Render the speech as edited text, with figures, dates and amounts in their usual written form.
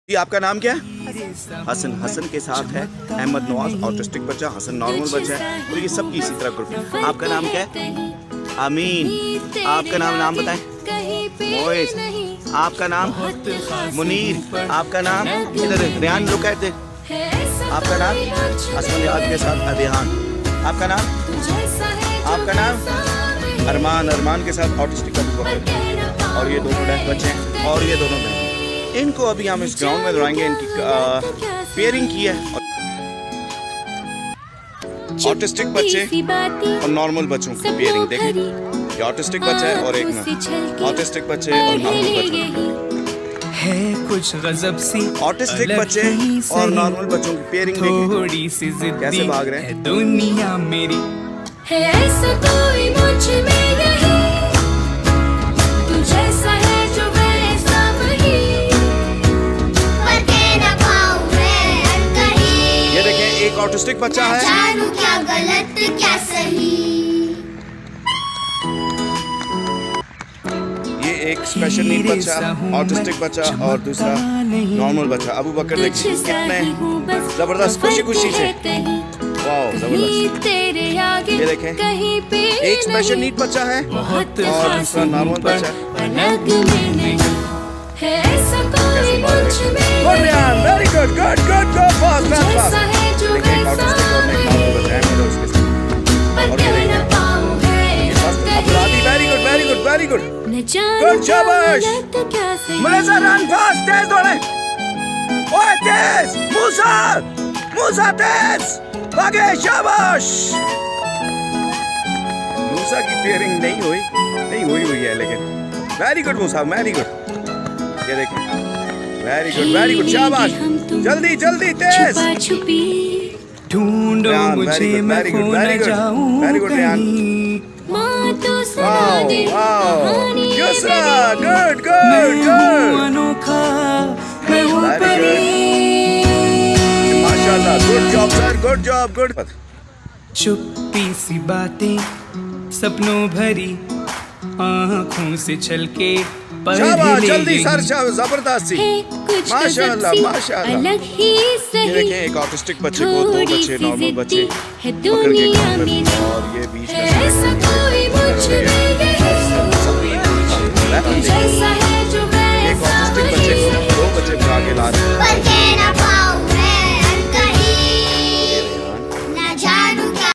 जी आपका नाम क्या है? हसन। हसन के साथ है अहमद नवाज, ऑटिस्टिक बच्चा। हसन नॉर्मल बच्चा है और ये सबकी इसी तरह ग्रुप। आपका नाम क्या है? अमीन। आपका नाम बताएं। मोइस। आपका नाम? मुनीर। आपका नाम? इधर रियान लुक एट इट। आपका नाम? असमान के साथ अदिहान। आपका नाम? आपका नाम? अरमान। अरमान के साथ ऑटिस्टिक बच्चा और ये दोनों डेफ बच्चे हैं और ये दोनों बहन। इनको अभी हम इस ग्राउंड में दौड़ाएंगे। इनकी पेयरिंग की है ऑटिस्टिक बच्चे और नॉर्मल बच्चों की पेयरिंग। देखें ये ऑटिस्टिक बच्चा है और एक ऑटिस्टिक बच्चे और नॉर्मल बच्चे है कुछ गजब सी। ऑटिस्टिक बच्चे और नॉर्मल बच्चों की पेयरिंग थोड़ी सी जिद्दी कैसे भाग रहे हैं। दुनिया मेरी है ऐसा कोई मुझ में नहीं, तू जैसा है जो वैसा वही, ये देखें एक ऑटिस्टिक बच्चा है। जानू क्या गलत क्या सही। ये एक स्पेशल नीड बच्चा, ऑटिस्टिक बच्चा और दूसरा नॉर्मल बच्चा। अबू बकर देखिए कितने जबरदस्त खुशी खुशी से। वाओ जबरदस्त। ये देखें एक स्पेशल नीड बच्चा है और दूसरा नॉर्मल बच्चा। Very good good good good fast fast fast. देखिए एक ऑटिस्टिक और एक नॉर्मल बच्चा है मेरे उसके साथ। और ये देखिए अपराधी। Very good very good very good good शाबाश। मुनीसा रन फास्ट, तेज दौड़े। ओए तेज मूसा, मूसा तेज भागे। शाबाश। मूसा की पेयरिंग नहीं हुई है लेकिन वेरी गुड मूसा वेरी गुड। ये देखिए वेरी गुड शाबाश। जल्दी जल्दी तेज। ढूंढो मुझे मैं खो न जाऊं। Very good Riyan. Wow wow Yusra good good good. अनोखा मैं हूं परी। माशाल्लाह good job sir good job good. चुप्पी सी बातें सपनों भरी आँखों से छलके शाबाश जल्दी सर जबरदस्त सी। माशाल्लाह माशाल्लाह। ये देखें एक ऑटिस्टिक बच्चे को दो बच्चे नॉर्मल बच्चे पकड़ के और ये बीच में